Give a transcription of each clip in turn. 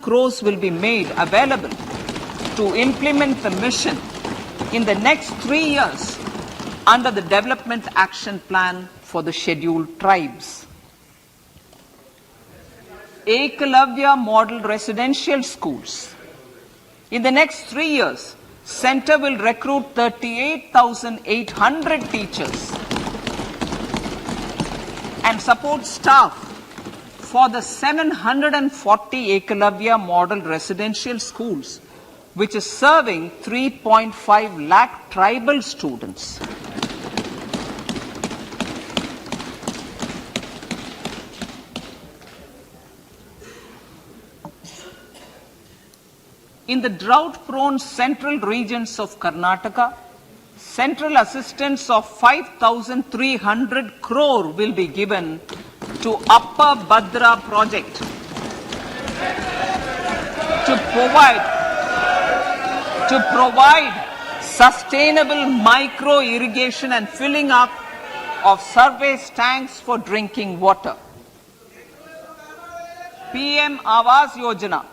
crores will be made available to implement the mission in the next 3 years under the Development Action Plan for the Scheduled Tribes. Ekalavya Model Residential Schools. In the next 3 years, Center will recruit 38,800 teachers and support staff for the 740 Ekalavya Model Residential Schools, which is serving 3.5 lakh tribal students. In the drought-prone central regions of Karnataka, central assistance of 5,300 crore will be given to Upper Bhadra project to provide sustainable micro irrigation and filling up of surface tanks for drinking water. PM Awas Yojana.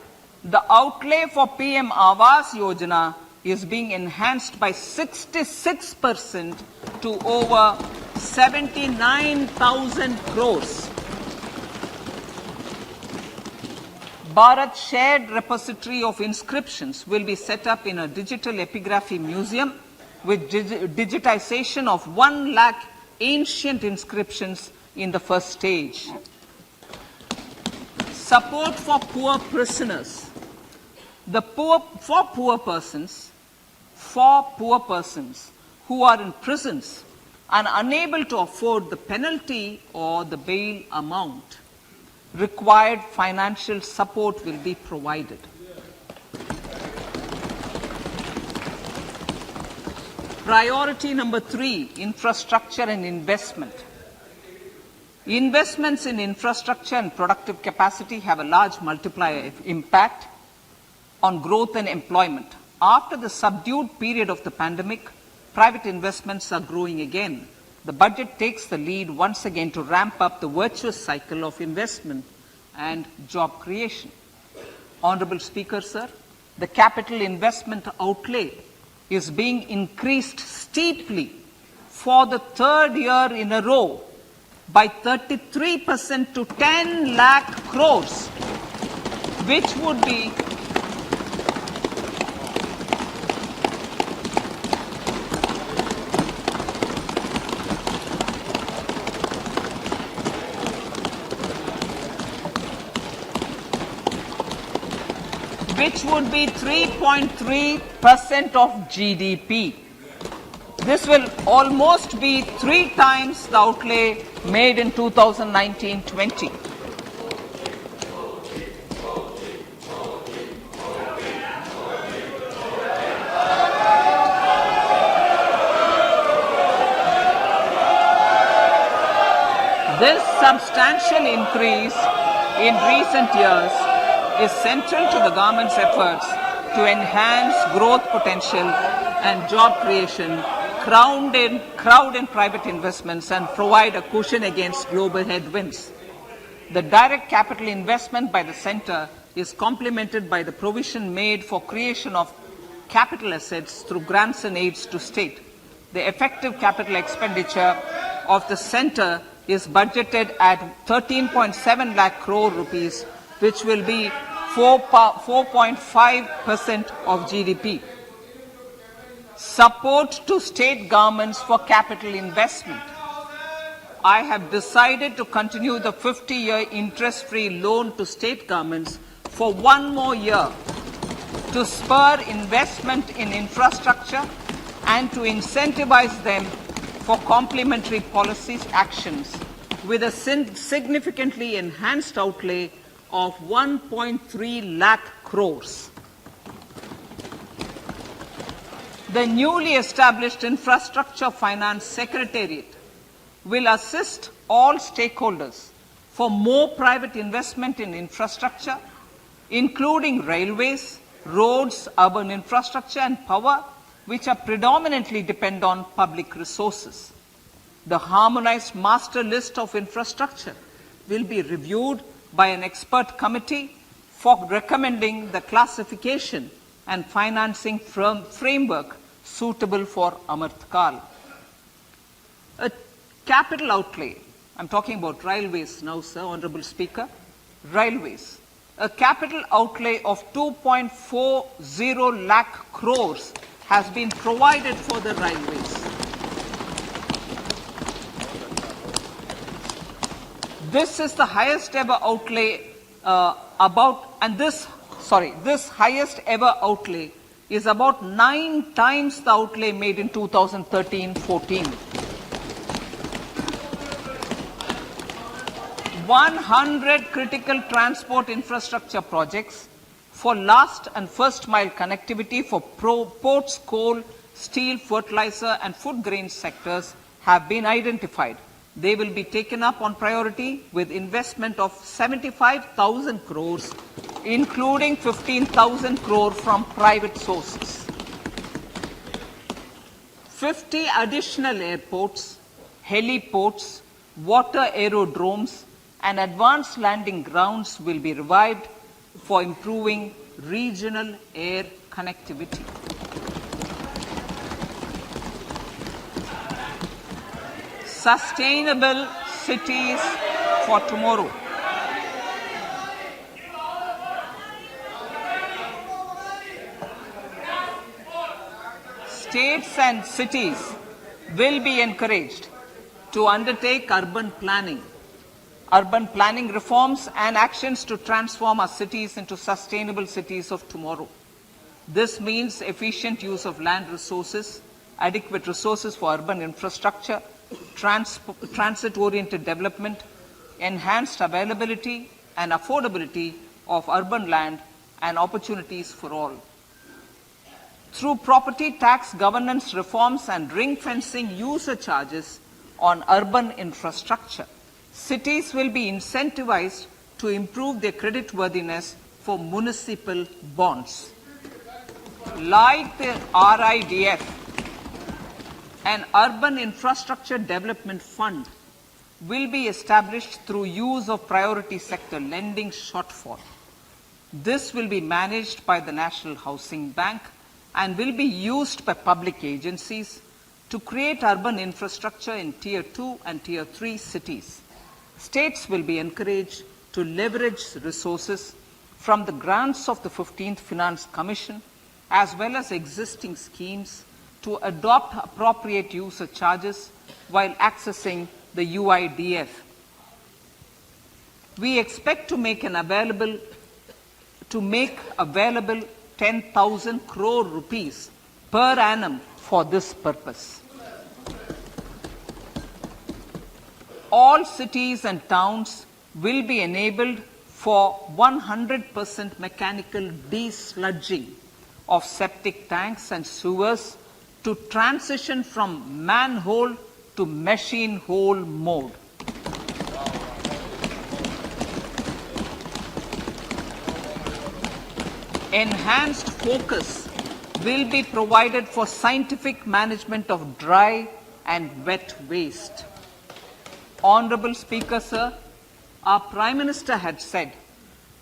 The outlay for PM Awas Yojana is being enhanced by 66% to over 79,000 crores. Bharat Shared Repository of Inscriptions will be set up in a digital epigraphy museum with digitization of 1 lakh ancient inscriptions in the first stage. Support for poor prisoners. For poor persons who are in prisons and unable to afford the penalty or the bail amount, required financial support will be provided. Priority number 3, infrastructure and investment. Investments in infrastructure and productive capacity have a large multiplier impact on growth and employment. After the subdued period of the pandemic, private investments are growing again. The budget takes the lead once again to ramp up the virtuous cycle of investment and job creation. Honorable Speaker, sir, the capital investment outlay is being increased steeply for the 3rd year in a row by 33% to 10 lakh crores, which would be which would be 3.3% of GDP. This will almost be 3 times the outlay made in 2019-20. This substantial increase in recent years is central to the government's efforts to enhance growth potential and job creation, crowd in private investments, and provide a cushion against global headwinds. The direct capital investment by the Centre is complemented by the provision made for creation of capital assets through grants and aids to state. The effective capital expenditure of the Centre is budgeted at 13.7 lakh crore rupees, which will be 4.5% of GDP. Support to state governments for capital investment. I have decided to continue the 50-year interest-free loan to state governments for 1 more year to spur investment in infrastructure and to incentivize them for complementary policy actions with a significantly enhanced outlay of 1.3 lakh crores. The newly established Infrastructure Finance Secretariat will assist all stakeholders for more private investment in infrastructure, including railways, roads, urban infrastructure and power, which are predominantly depend on public resources. The harmonized master list of infrastructure will be reviewed by an expert committee for recommending the classification and financing framework suitable for Amartkal. A capital outlay, I'm talking about railways now, sir, Honorable Speaker, railways. A capital outlay of 2.40 lakh crores has been provided for the railways. This is the highest ever outlay this highest ever outlay is about 9 times the outlay made in 2013-14. 100 critical transport infrastructure projects for last and first mile connectivity for ports, coal, steel, fertilizer and food grain sectors have been identified. They will be taken up on priority with investment of 75,000 crores, including 15,000 crore from private sources. 50 additional airports, heliports, water aerodromes, and advanced landing grounds will be revived for improving regional air connectivity. Sustainable cities for tomorrow. States and cities will be encouraged to undertake urban planning reforms and actions to transform our cities into sustainable cities of tomorrow. This means efficient use of land resources, adequate resources for urban infrastructure, transit-oriented development, enhanced availability and affordability of urban land and opportunities for all. Through property tax governance reforms and ring-fencing user charges on urban infrastructure, cities will be incentivized to improve their creditworthiness for municipal bonds. Like the RIDF, an urban infrastructure development fund will be established through use of priority sector lending shortfall. This will be managed by the National Housing Bank and will be used by public agencies to create urban infrastructure in Tier 2 and Tier 3 cities. States will be encouraged to leverage resources from the grants of the 15th Finance Commission as well as existing schemes to adopt appropriate user charges while accessing the UIDF. We expect to make available 10,000 crore rupees per annum for this purpose. All cities and towns will be enabled for 100% mechanical desludging of septic tanks and sewers to transition from manhole to machine hole mode. Enhanced focus will be provided for scientific management of dry and wet waste. Honorable Speaker, sir, our Prime Minister had said,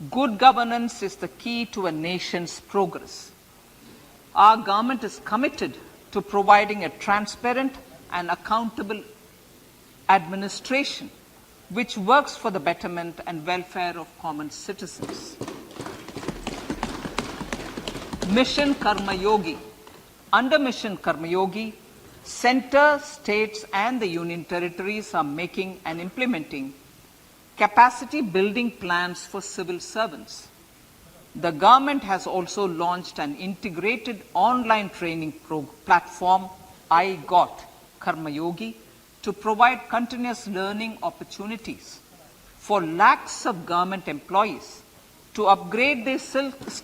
good governance is the key to a nation's progress. Our government is committed to providing a transparent and accountable administration which works for the betterment and welfare of common citizens. Mission Karma Yogi. Under Mission Karma Yogi, Centre, states and the union territories are making and implementing capacity building plans for civil servants. The government has also launched an integrated online training platform, I Got Karma Yogi, to provide continuous learning opportunities for lakhs of government employees to upgrade their